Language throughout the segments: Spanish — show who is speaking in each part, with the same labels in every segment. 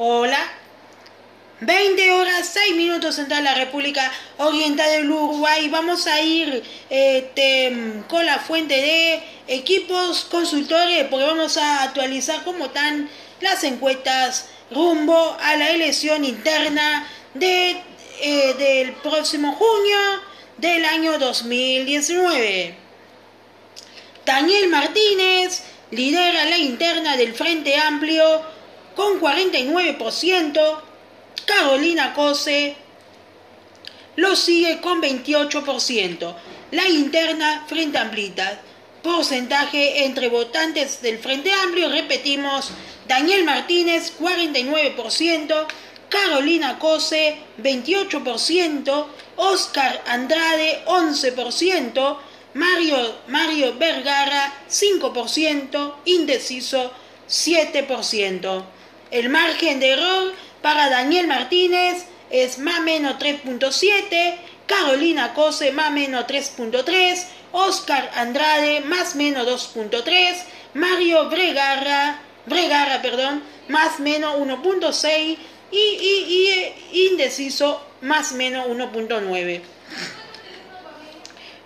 Speaker 1: Hola. 20 horas 6 minutos en toda la República Oriental del Uruguay. Vamos a ir con la fuente de equipos consultores porque vamos a actualizar cómo están las encuestas rumbo a la elección interna del próximo junio del año 2019. Daniel Martínez lidera la interna del Frente Amplio con 49%. Carolina Cose lo sigue con 28%. La interna Frente Amplista. Porcentaje entre votantes del Frente Amplio, repetimos, Daniel Martínez 49%, Carolina Cose 28%, Oscar Andrade 11%, Mario Vergara 5%, indeciso 7%. El margen de error para Daniel Martínez es más o menos 3.7, Carolina Cose más o menos 3.3, Oscar Andrade más o menos 2.3, Mario Vergara, más o menos 1.6 y indeciso más o menos 1.9.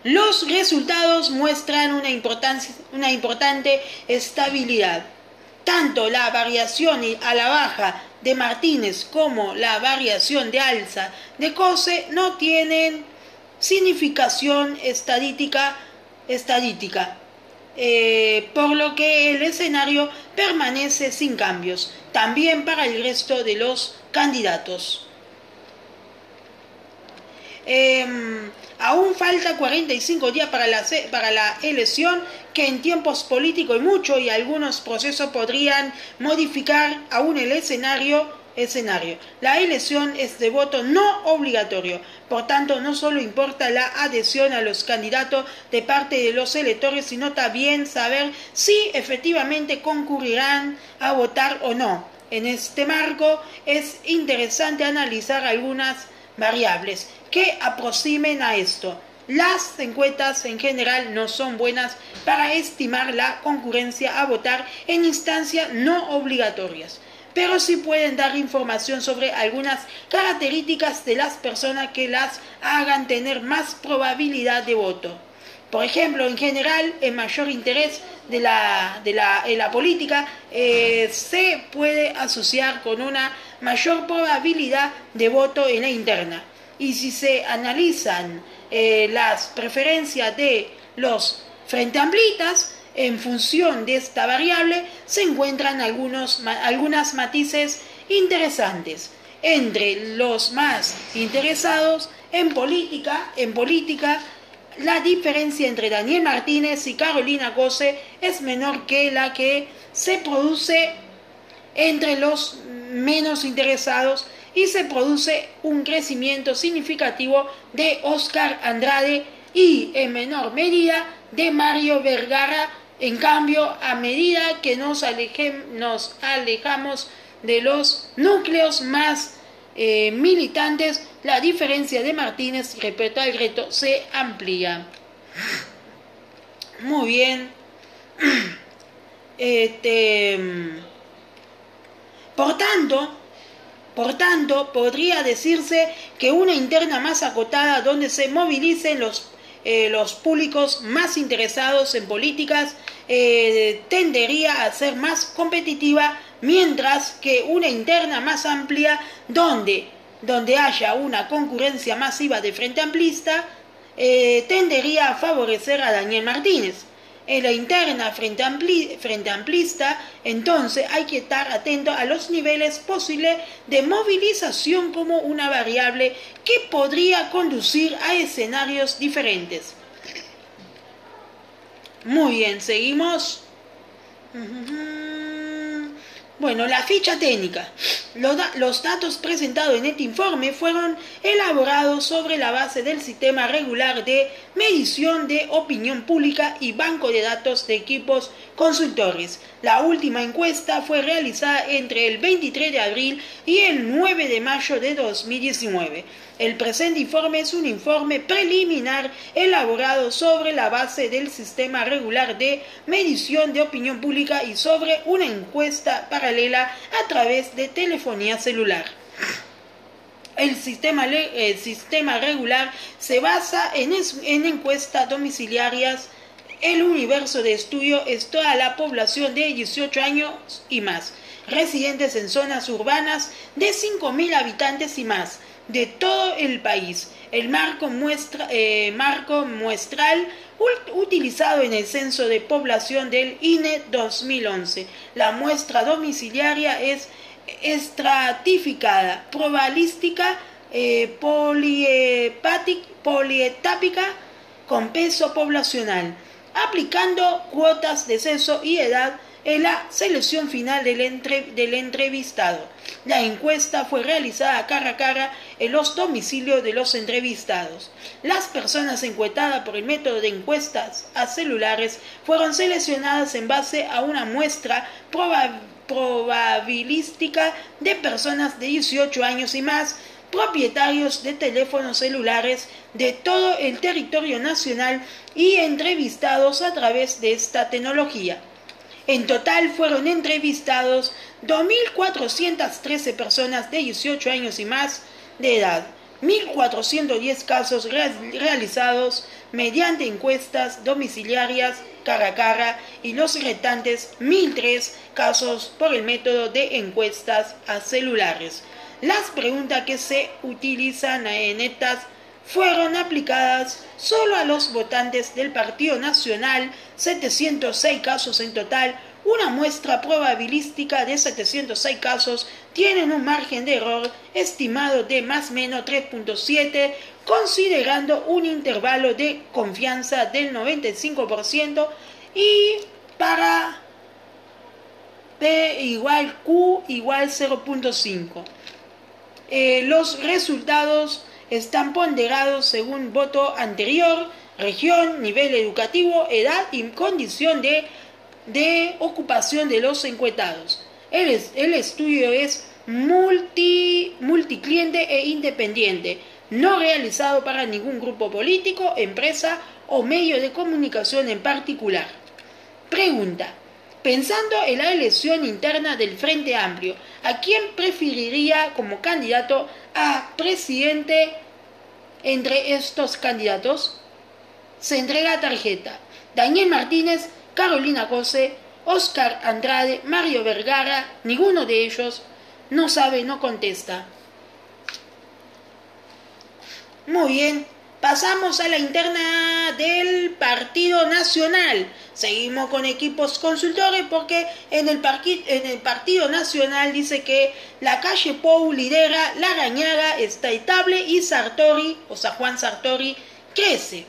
Speaker 1: Los resultados muestran una importante estabilidad. Tanto la variación a la baja de Martínez como la variación de alza de Cose no tienen significación estadística, por lo que el escenario permanece sin cambios, también para el resto de los candidatos. Aún falta 45 días para la elección, que en tiempos políticos hay mucho y algunos procesos podrían modificar aún el escenario. La elección es de voto no obligatorio, por tanto no solo importa la adhesión a los candidatos de parte de los electores, sino también saber si efectivamente concurrirán a votar o no. En este marco es interesante analizar algunas variables que aproximen a esto. Las encuestas en general no son buenas para estimar la concurrencia a votar en instancias no obligatorias, pero sí pueden dar información sobre algunas características de las personas que las hagan tener más probabilidad de voto. Por ejemplo, en general, el mayor interés en la política se puede asociar con una mayor probabilidad de voto en la interna. Y si se analizan las preferencias de los frente amplistas, en función de esta variable se encuentran algunas matices interesantes. Entre los más interesados en política, la diferencia entre Daniel Martínez y Carolina Cose es menor que la que se produce entre los menos interesados, y se produce un crecimiento significativo de Oscar Andrade y en menor medida de Mario Vergara. En cambio, a medida que nos alejamos de los núcleos más militantes, la diferencia de Martínez respecto al resto se amplía. Muy bien. Por tanto, podría decirse que una interna más acotada donde se movilicen los públicos más interesados en políticas tendería a ser más competitiva, mientras que una interna más amplia donde haya una concurrencia masiva de Frente Amplista tendería a favorecer a Daniel Martínez. En la interna frente amplista, entonces hay que estar atento a los niveles posibles de movilización como una variable que podría conducir a escenarios diferentes. Muy bien, seguimos. Bueno, la ficha técnica. Los datos presentados en este informe fueron elaborados sobre la base del sistema regular de medición de opinión pública y banco de datos de equipos consultores La última encuesta fue realizada entre el 23 de abril y el 9 de mayo de 2019. El presente informe es un informe preliminar elaborado sobre la base del sistema regular de medición de opinión pública y sobre una encuesta paralela a través de telefonía celular. El sistema regular se basa en encuestas domiciliarias. El universo de estudio es toda la población de 18 años y más, residentes en zonas urbanas de 5.000 habitantes y más, de todo el país. El marco muestral utilizado en el censo de población del INE 2011. La muestra domiciliaria es estratificada, probabilística, polietápica, con peso poblacional, aplicando cuotas de sexo y edad en la selección final del entrevistado. La encuesta fue realizada cara a cara en los domicilios de los entrevistados. Las personas encuestadas por el método de encuestas a celulares fueron seleccionadas en base a una muestra probabilística de personas de 18 años y más, propietarios de teléfonos celulares de todo el territorio nacional y entrevistados a través de esta tecnología. En total fueron entrevistados 2.413 personas de 18 años y más de edad, 1.410 casos realizados mediante encuestas domiciliarias cara a cara y los restantes 1.003 casos por el método de encuestas a celulares. Las preguntas que se utilizan en estas fueron aplicadas solo a los votantes del Partido Nacional, 706 casos en total. Una muestra probabilística de 706 casos tienen un margen de error estimado de más o menos 3.7, considerando un intervalo de confianza del 95% y para P igual Q igual 0.5. Los resultados están ponderados según voto anterior, región, nivel educativo, edad y condición de ocupación de los encuestados. El estudio es multicliente e independiente, no realizado para ningún grupo político, empresa o medio de comunicación en particular. Pregunta: pensando en la elección interna del Frente Amplio, ¿a quién preferiría como candidato a presidente entre estos candidatos? Se entrega tarjeta. Daniel Martínez, Carolina Cose, Oscar Andrade, Mario Vergara. Ninguno de ellos. No sabe, no contesta. Muy bien. Pasamos a la interna del Partido Nacional. Seguimos con equipos consultores porque en el Partido Nacional dice que Lacalle Pou lidera, Larrañaga está estable y Sartori, o sea Juan Sartori, crece.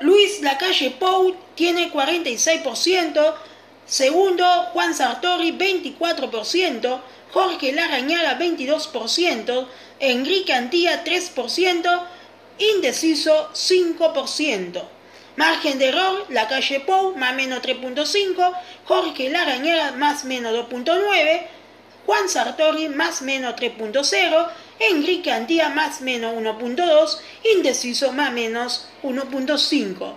Speaker 1: Luis Lacalle Pou tiene 46%, segundo Juan Sartori 24%, Jorge Larrañaga 22%, Enrique Antía 3%, indeciso 5%. Margen de error, Lacalle Pou más o menos 3.5, Jorge Larrañaga más o menos 2.9, Juan Sartori más o menos 3.0, Enrique Antía más o menos 1.2, indeciso más o menos 1.5.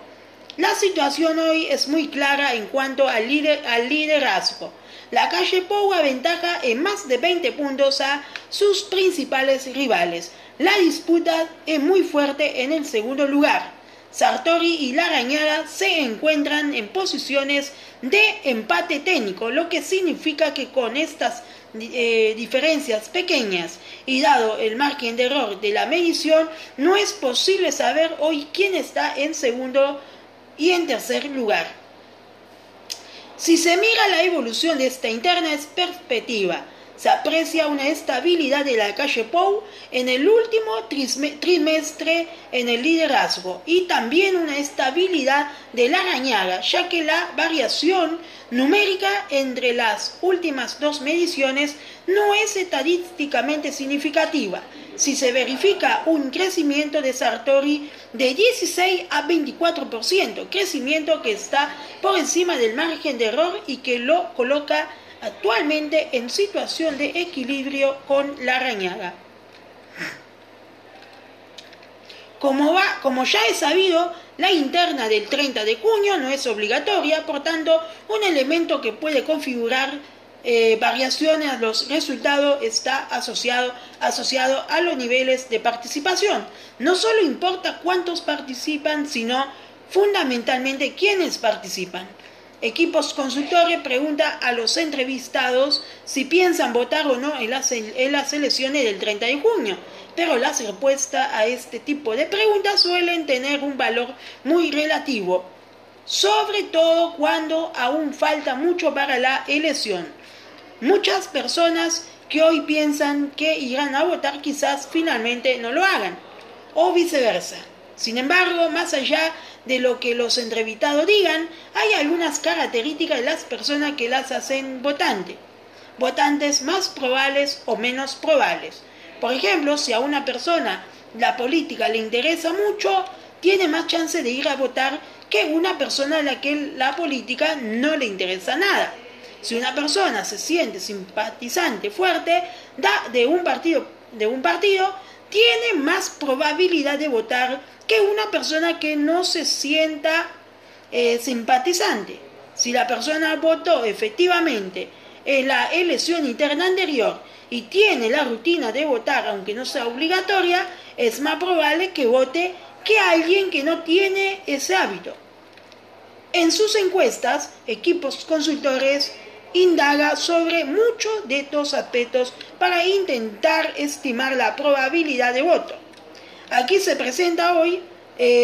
Speaker 1: La situación hoy es muy clara en cuanto al liderazgo. Lacalle Pou aventaja en más de 20 puntos a sus principales rivales. La disputa es muy fuerte en el segundo lugar. Sartori y Larrañaga se encuentran en posiciones de empate técnico, lo que significa que con estas diferencias pequeñas y dado el margen de error de la medición, no es posible saber hoy quién está en segundo y en tercer lugar. Si se mira la evolución de esta interna es perspectiva, se aprecia una estabilidad de Lacalle Pou en el último trimestre en el liderazgo y también una estabilidad de Larrañaga, ya que la variación numérica entre las últimas dos mediciones no es estadísticamente significativa. si se verifica un crecimiento de Sartori de 16 a 24%, crecimiento que está por encima del margen de error y que lo coloca actualmente en situación de equilibrio con Larrañaga. Como ya es sabido, la interna del 30 de junio no es obligatoria, por tanto, un elemento que puede configurar variaciones a los resultados está asociado a los niveles de participación. No solo importa cuántos participan, sino fundamentalmente quiénes participan. Equipos consultores pregunta a los entrevistados si piensan votar o no en las elecciones del 30 de junio, pero las respuestas a este tipo de preguntas suelen tener un valor muy relativo, sobre todo cuando aún falta mucho para la elección. Muchas personas que hoy piensan que irán a votar quizás finalmente no lo hagan, o viceversa. Sin embargo, más allá de lo que los entrevistados digan, hay algunas características de las personas que las hacen votantes más probables o menos probables. Por ejemplo, si a una persona la política le interesa mucho, tiene más chance de ir a votar que una persona a la que la política no le interesa nada. Si una persona se siente simpatizante fuerte de un partido, tiene más probabilidad de votar que una persona que no se sienta simpatizante. Si la persona votó efectivamente en la elección interna anterior y tiene la rutina de votar, aunque no sea obligatoria, es más probable que vote que alguien que no tiene ese hábito. En sus encuestas, equipos consultores indaga sobre muchos de estos aspectos para intentar estimar la probabilidad de voto. Aquí se presenta hoy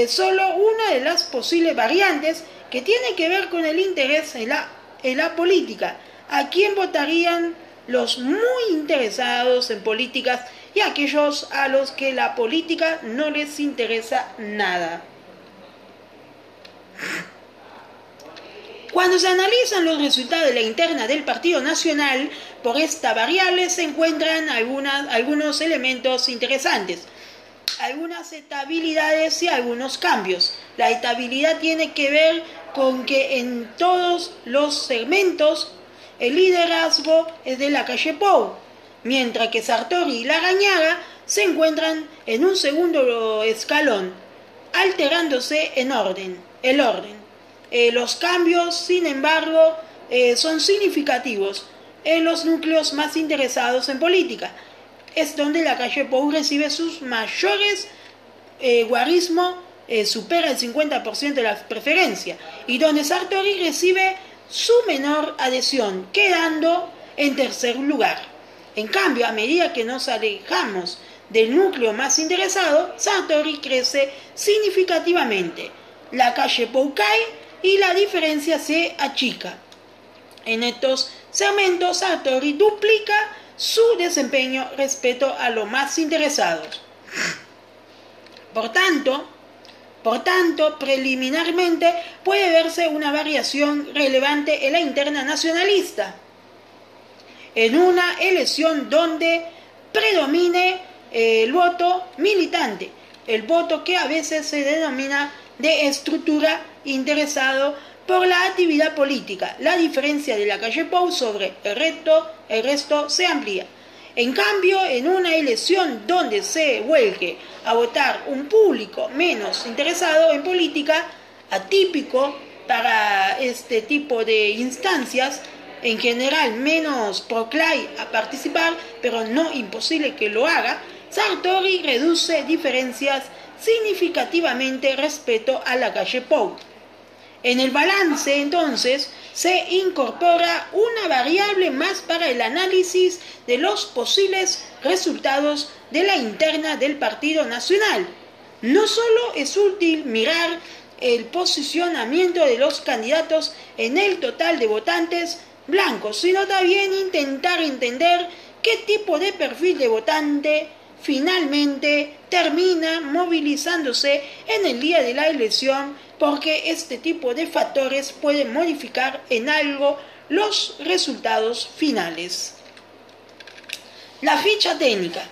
Speaker 1: solo una de las posibles variantes que tiene que ver con el interés en la política. ¿A quién votarían los muy interesados en políticas y aquellos a los que la política no les interesa nada? Cuando se analizan los resultados de la interna del Partido Nacional, por esta variable se encuentran algunos elementos interesantes, algunas estabilidades y algunos cambios. La estabilidad tiene que ver con que en todos los segmentos el liderazgo es de la calle Pou, mientras que Sartori y Larrañaga se encuentran en un segundo escalón, alterándose el orden. Los cambios, sin embargo, son significativos en los núcleos más interesados en política. Es donde la calle Pou recibe sus mayores guarismo, supera el 50% de la preferencia, y donde Sartori recibe su menor adhesión, quedando en tercer lugar. En cambio, a medida que nos alejamos del núcleo más interesado, Sartori crece significativamente. La calle Pou cae y la diferencia se achica. En estos segmentos, Sartori duplica su desempeño respecto a los más interesados. Por tanto, preliminarmente puede verse una variación relevante en la interna nacionalista, en una elección donde predomine el voto militante, el voto que a veces se denomina de estructura interesado por la actividad política. La diferencia de la calle Pou sobre el resto se amplía. En cambio, en una elección donde se vuelque a votar un público menos interesado en política, atípico para este tipo de instancias, en general menos proclive a participar, pero no imposible que lo haga, Sartori reduce diferencias significativamente respecto a la calle Pou. En el balance, entonces, se incorpora una variable más para el análisis de los posibles resultados de la interna del Partido Nacional. No solo es útil mirar el posicionamiento de los candidatos en el total de votantes blancos, sino también intentar entender qué tipo de perfil de votante finalmente termina movilizándose en el día de la elección, porque este tipo de factores pueden modificar en algo los resultados finales. La ficha técnica.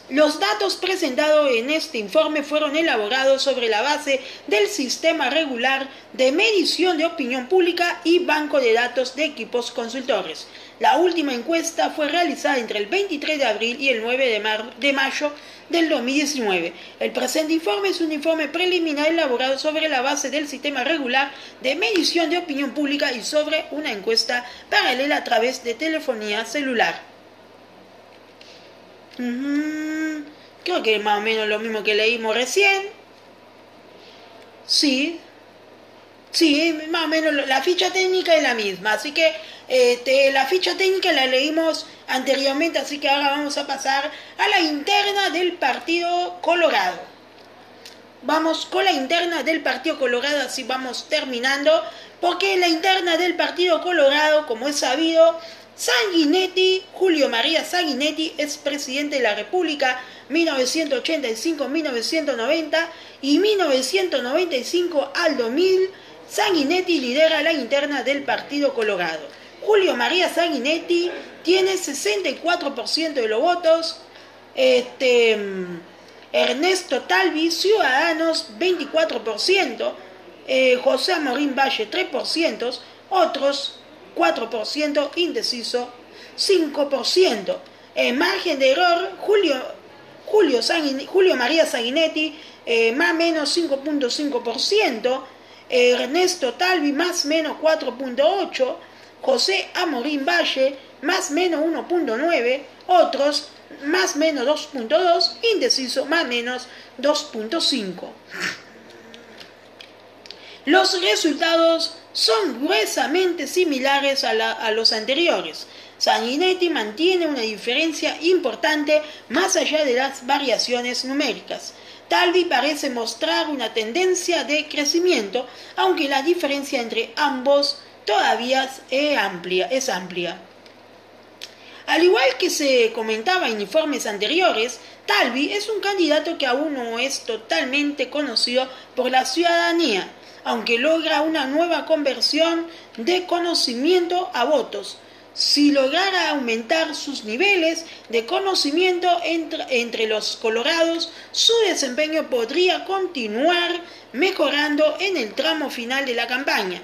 Speaker 1: Los datos presentados en este informe fueron elaborados sobre la base del Sistema Regular de Medición de Opinión Pública y Banco de Datos de Equipos Consultores. La última encuesta fue realizada entre el 23 de abril y el 9 de mayo del 2019. El presente informe es un informe preliminar elaborado sobre la base del Sistema Regular de Medición de Opinión Pública y sobre una encuesta paralela a través de telefonía celular. Creo que es más o menos lo mismo que leímos recién. Sí, más o menos la ficha técnica es la misma, así que la ficha técnica la leímos anteriormente, así que ahora vamos a pasar a la interna del Partido Colorado. Vamos con la interna del Partido Colorado, así vamos terminando, porque la interna del Partido Colorado, como es sabido, Sanguinetti, Julio María Sanguinetti, es presidente de la República 1985-1990 y 1995 al 2000. Sanguinetti lidera la interna del Partido Colorado. Julio María Sanguinetti tiene 64% de los votos. Ernesto Talvi, Ciudadanos, 24%. José Amorín Valle, 3%. Otros, 4%, indeciso 5%. En margen de error, Julio María Sanguinetti, más o menos 5.5%, Ernesto Talvi, más o menos 4.8%, José Amorín Valle, más o menos 1.9%, otros, más o menos 2.2%, indeciso, más o menos 2.5%. Los resultados son gruesamente similares a los anteriores. Sanguinetti mantiene una diferencia importante más allá de las variaciones numéricas. Talvi parece mostrar una tendencia de crecimiento, aunque la diferencia entre ambos todavía es amplia. Al igual que se comentaba en informes anteriores, Talvi es un candidato que aún no es totalmente conocido por la ciudadanía, aunque logra una nueva conversión de conocimiento a votos. Si lograra aumentar sus niveles de conocimiento entre los colorados, su desempeño podría continuar mejorando en el tramo final de la campaña.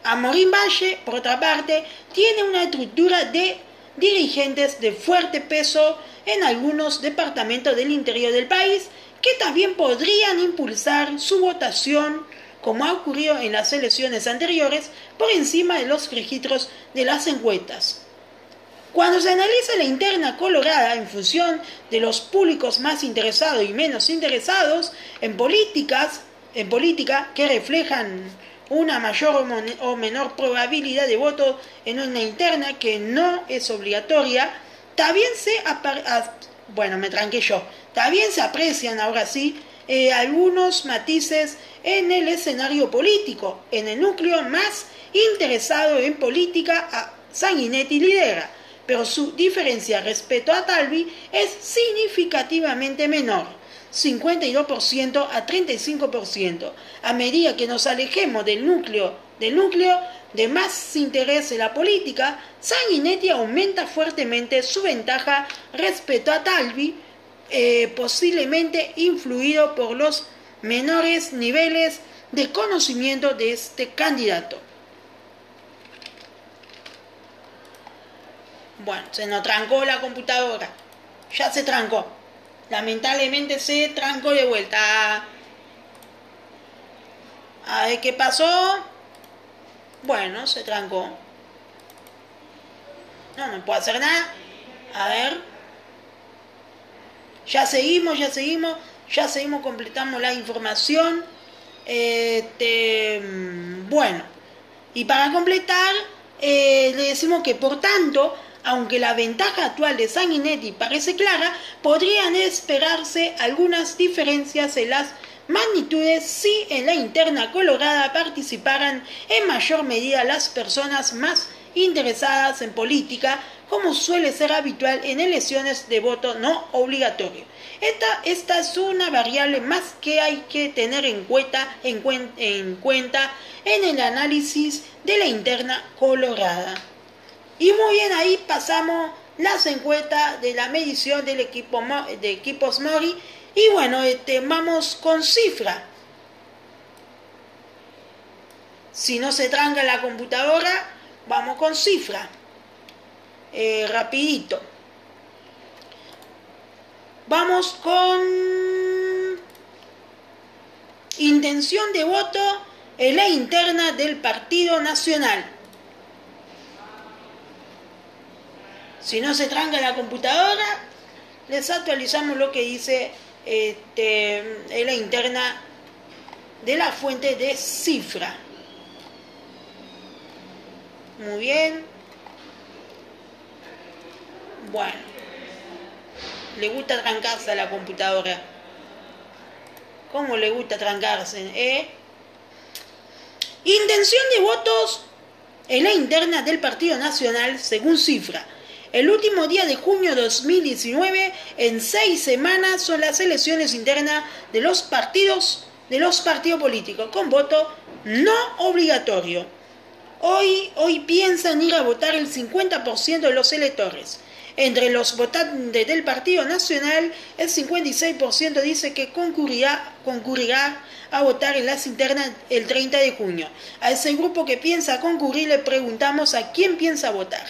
Speaker 1: Amorín Valle, por otra parte, tiene una estructura de dirigentes de fuerte peso en algunos departamentos del interior del país que también podrían impulsar su votación, como ha ocurrido en las elecciones anteriores, por encima de los registros de las encuestas. Cuando se analiza la interna colorada en función de los públicos más interesados y menos interesados en política que reflejan una mayor o menor probabilidad de voto en una interna que no es obligatoria, también se aprecian ahora sí algunos matices en el escenario político. En el núcleo más interesado en política, Sanguinetti lidera, pero su diferencia respecto a Talvi es significativamente menor, 52% a 35%. A medida que nos alejemos del núcleo de más interés en la política, Sanguinetti aumenta fuertemente su ventaja respecto a Talvi, posiblemente influido por los menores niveles de conocimiento de este candidato. Bueno, se nos trancó la computadora. Ya se trancó. Lamentablemente se trancó de vuelta. A ver qué pasó. Bueno, se trancó. No puedo hacer nada. A ver. Ya seguimos, completamos la información. Bueno, y para completar, le decimos que, por tanto, aunque la ventaja actual de Sanguinetti parece clara, podrían esperarse algunas diferencias en las magnitudes si en la interna colorada participaran en mayor medida las personas más interesadas en política, como suele ser habitual en elecciones de voto no obligatorio. Esta es una variable más que hay que tener en cuenta en el análisis de la interna colorada. Y muy bien, ahí pasamos las encuestas de la medición del equipo de equipos Mori. Y bueno, vamos con cifra. Si no se tranca la computadora, vamos con cifra. Rapidito. Vamos con intención de voto en la interna del Partido Nacional. Si no se tranca la computadora, les actualizamos lo que dice en la interna de la fuente de cifra. Muy bien. Bueno. Le gusta trancarse a la computadora. ¿Cómo le gusta trancarse? Intención de votos en la interna del Partido Nacional según cifra. El último día de junio de 2019, en 6 semanas, son las elecciones internas de los partidos políticos, con voto no obligatorio. Hoy piensan ir a votar el 50% de los electores. Entre los votantes del Partido Nacional, el 56% dice que concurrirá a votar en las internas el 30 de junio. A ese grupo que piensa concurrir le preguntamos a quién piensa votar.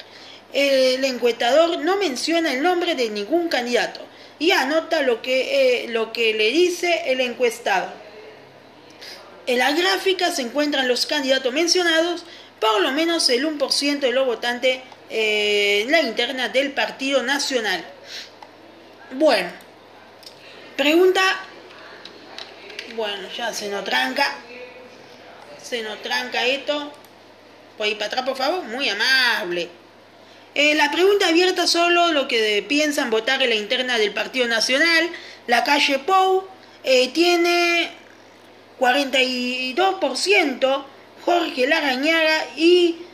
Speaker 1: El encuestador no menciona el nombre de ningún candidato y anota lo que le dice el encuestado. En la gráfica se encuentran los candidatos mencionados, por lo menos el 1% de los votantes en la interna del Partido Nacional. Bueno, pregunta. Bueno, ya se nos tranca esto. ¿Puede ir para atrás, por favor? Muy amable. La pregunta abierta solo lo que piensan votar en la interna del Partido Nacional. La calle Pou tiene 42%, Jorge Larrañaga y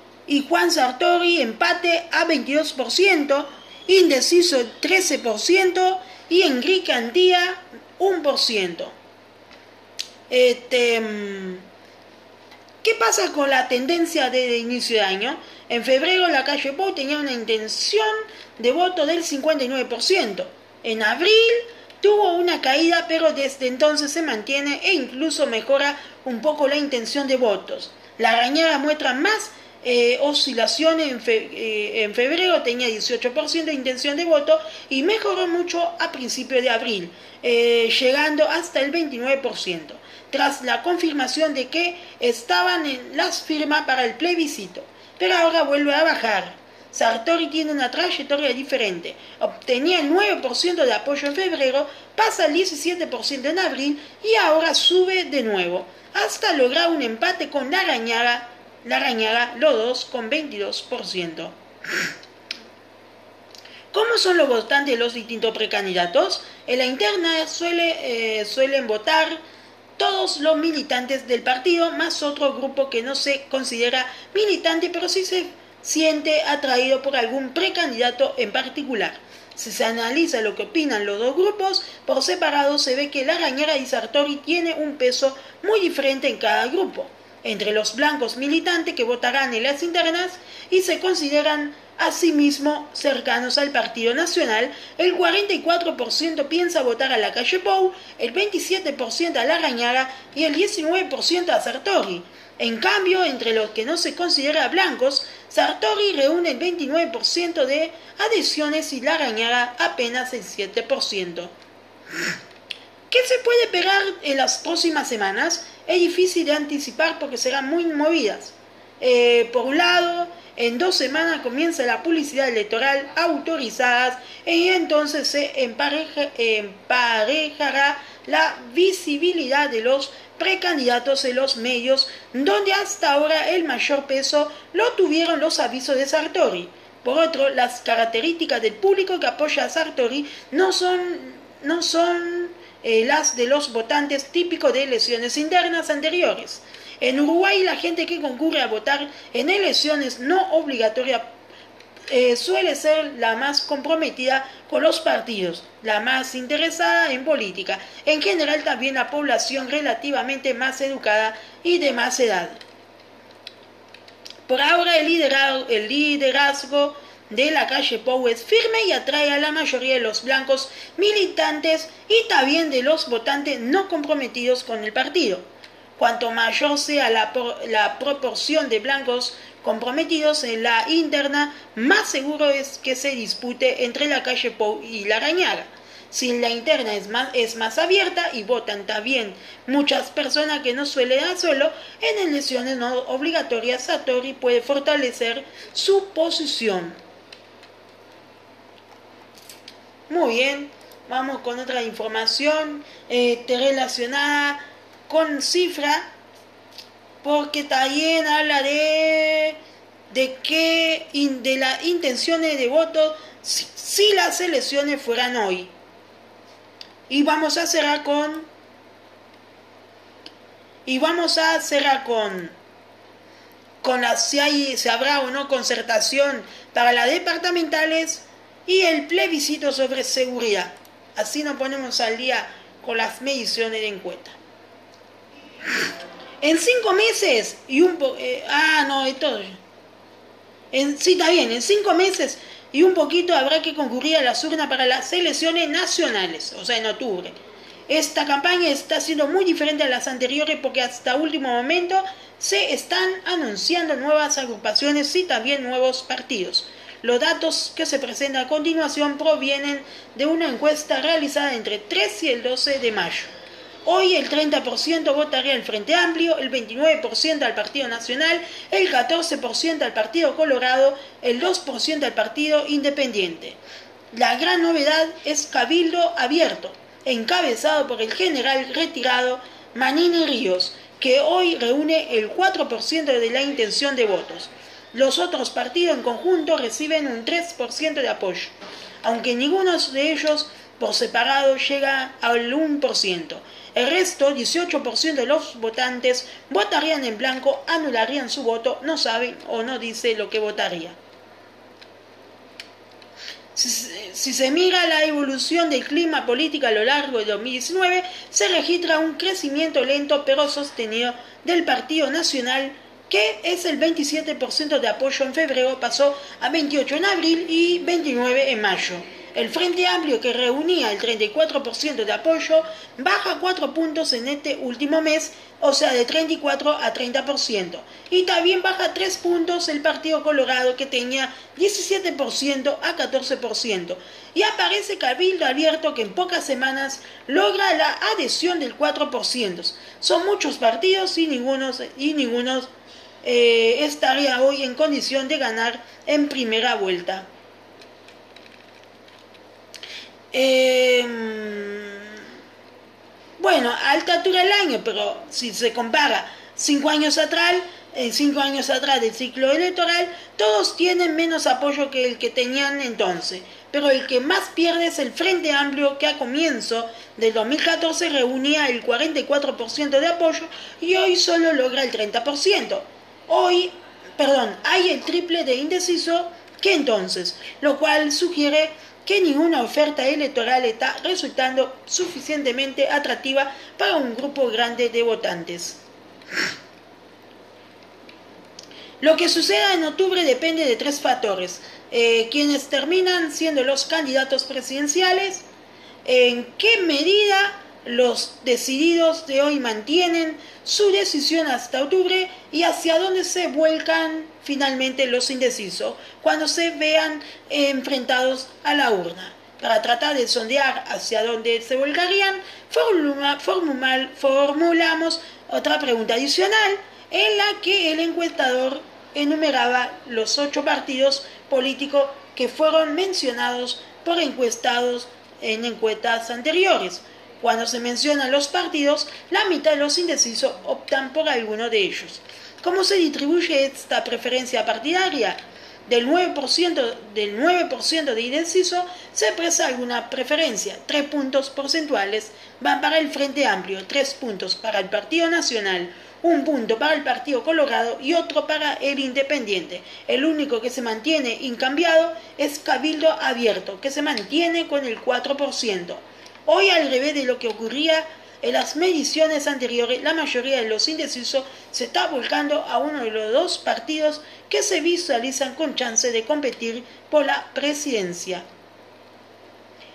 Speaker 1: Juan Sartori empate a 22%, indeciso 13% y Enrique Antía 1%. ¿Qué pasa con la tendencia de inicio de año? En febrero la calle Pou tenía una intención de voto del 59%. En abril tuvo una caída, pero desde entonces se mantiene e incluso mejora un poco la intención de votos. Larrañaga muestra más oscilaciones. En febrero tenía 18% de intención de voto y mejoró mucho a principios de abril, llegando hasta el 29%, tras la confirmación de que estaban en las firmas para el plebiscito, pero ahora vuelve a bajar. Sartori tiene una trayectoria diferente. Obtenía el 9% de apoyo en febrero, pasa al 17% en abril y ahora sube de nuevo, hasta lograr un empate con Larrañaga, los dos con 22%. ¿Cómo son los votantes de los distintos precandidatos? En la interna suelen votar todos los militantes del partido, más otro grupo que no se considera militante, pero sí se siente atraído por algún precandidato en particular. Si se analiza lo que opinan los dos grupos por separado, se ve que Larrañaga y Sartori tienen un peso muy diferente en cada grupo. Entre los blancos militantes que votarán en las internas y se consideran a sí mismos cercanos al Partido Nacional, el 44% piensa votar a la calle Pou, el 27% a Larrañaga y el 19% a Sartori. En cambio, entre los que no se considera blancos, Sartori reúne el 29% de adhesiones y Larrañaga apenas el 7%. ¿Qué se puede esperar en las próximas semanas? Es difícil de anticipar porque serán muy movidas. Por un lado, en 2 semanas comienza la publicidad electoral autorizadas y entonces se emparejará la visibilidad de los precandidatos en los medios, donde hasta ahora el mayor peso lo tuvieron los avisos de Sartori. Por otro, las características del público que apoya a Sartori no son las de los votantes típicos de elecciones internas anteriores. En Uruguay, la gente que concurre a votar en elecciones no obligatorias suele ser la más comprometida con los partidos, la más interesada en política. En general, también la población relativamente más educada y de más edad. Por ahora, el liderazgo de la calle Pou es firme y atrae a la mayoría de los blancos militantes y también de los votantes no comprometidos con el partido. Cuanto mayor sea la proporción de blancos comprometidos en la interna, más seguro es que se dispute entre la calle Pou y la Rañaga. Si la interna es más abierta y votan también muchas personas que no suelen hacerlo, en elecciones no obligatorias Sartori puede fortalecer su posición. Muy bien, vamos con otra información relacionada con cifra, porque también habla de las intenciones de voto si las elecciones fueran hoy. Y vamos a cerrar con si habrá o no concertación para las departamentales y el plebiscito sobre seguridad. Así nos ponemos al día con las mediciones de encuesta. En 5 meses y un poco... sí, está bien. En 5 meses y un poquito habrá que concurrir a las urnas para las elecciones nacionales, o sea, en octubre. Esta campaña está siendo muy diferente a las anteriores porque hasta último momento se están anunciando nuevas agrupaciones y también nuevos partidos. Los datos que se presentan a continuación provienen de una encuesta realizada entre el 3 y el 12 de mayo. Hoy el 30% votaría al Frente Amplio, el 29% al Partido Nacional, el 14% al Partido Colorado, el 2% al Partido Independiente. La gran novedad es Cabildo Abierto, encabezado por el general retirado Manini Ríos, que hoy reúne el 4% de la intención de votos. Los otros partidos en conjunto reciben un 3% de apoyo, aunque ninguno de ellos por separado llega al 1%. El resto, 18% de los votantes, votarían en blanco, anularían su voto, no saben o no dice lo que votaría. Si se mira la evolución del clima político a lo largo de 2019, se registra un crecimiento lento pero sostenido del Partido Nacional, que es el 27% de apoyo en febrero, pasó a 28% en abril y 29% en mayo. El Frente Amplio, que reunía el 34% de apoyo, baja 4 puntos en este último mes, o sea, de 34% a 30%. Y también baja 3 puntos el Partido Colorado, que tenía 17% a 14%. Y aparece Cabildo Abierto, que en pocas semanas logra la adhesión del 4%. Son muchos partidos y ninguno estaría hoy en condición de ganar en primera vuelta. Bueno, a alta altura del año, pero si se compara 5 años atrás del ciclo electoral, todos tienen menos apoyo que el que tenían entonces. Pero el que más pierde es el Frente Amplio, que a comienzo del 2014 reunía el 44% de apoyo y hoy solo logra el 30%. Hay el triple de indeciso que entonces, lo cual sugiere que ninguna oferta electoral está resultando suficientemente atractiva para un grupo grande de votantes. Lo que suceda en octubre depende de 3 factores. Quienes terminan siendo los candidatos presidenciales, en qué medida los decididos de hoy mantienen su decisión hasta octubre y hacia dónde se vuelcan finalmente los indecisos cuando se vean enfrentados a la urna. Para tratar de sondear hacia dónde se volcarían, formulamos otra pregunta adicional en la que el encuestador enumeraba los 8 partidos políticos que fueron mencionados por encuestados en encuestas anteriores. Cuando se mencionan los partidos, la mitad de los indecisos optan por alguno de ellos. ¿Cómo se distribuye esta preferencia partidaria? Del 9% de indeciso se expresa alguna preferencia. 3 puntos porcentuales van para el Frente Amplio, 3 puntos para el Partido Nacional, 1 punto para el Partido Colorado y otro para el Independiente. El único que se mantiene incambiado es Cabildo Abierto, que se mantiene con el 4%. Hoy, al revés de lo que ocurría En las mediciones anteriores, la mayoría de los indecisos se está volcando a uno de los dos partidos que se visualizan con chance de competir por la presidencia.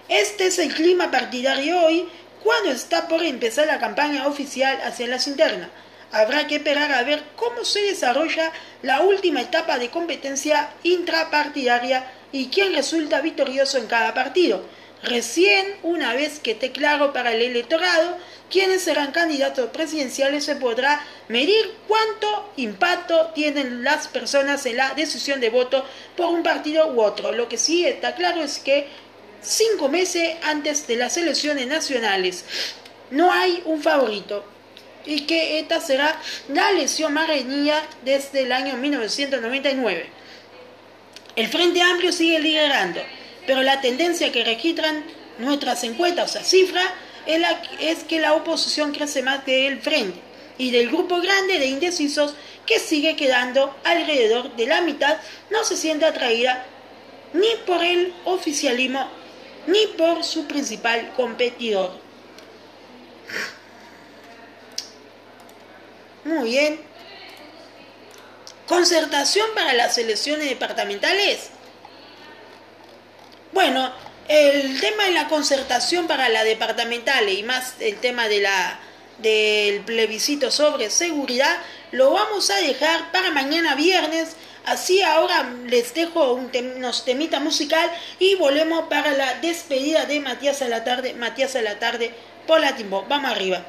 Speaker 1: Este es el clima partidario hoy, cuando está por empezar la campaña oficial hacia las internas. Habrá que esperar a ver cómo se desarrolla la última etapa de competencia intrapartidaria y quién resulta victorioso en cada partido. Recién, una vez que esté claro para el electorado quiénes serán candidatos presidenciales, se podrá medir cuánto impacto tienen las personas en la decisión de voto por un partido u otro. Lo que sí está claro es que 5 meses antes de las elecciones nacionales no hay un favorito y que esta será la elección más reñida desde el año 1999. El Frente Amplio sigue liderando, pero la tendencia que registran nuestras encuestas, o sea, cifras, es que la oposición crece más del Frente y del grupo grande de indecisos, que sigue quedando alrededor de la mitad, no se siente atraída ni por el oficialismo ni por su principal competidor. Muy bien. Concertación para las elecciones departamentales. Bueno, el tema de la concertación para las departamentales y más el tema del plebiscito sobre seguridad lo vamos a dejar para mañana viernes. Así ahora les dejo unos temita musical y volvemos para la despedida de Matías a la tarde por la Timbo. Vamos arriba.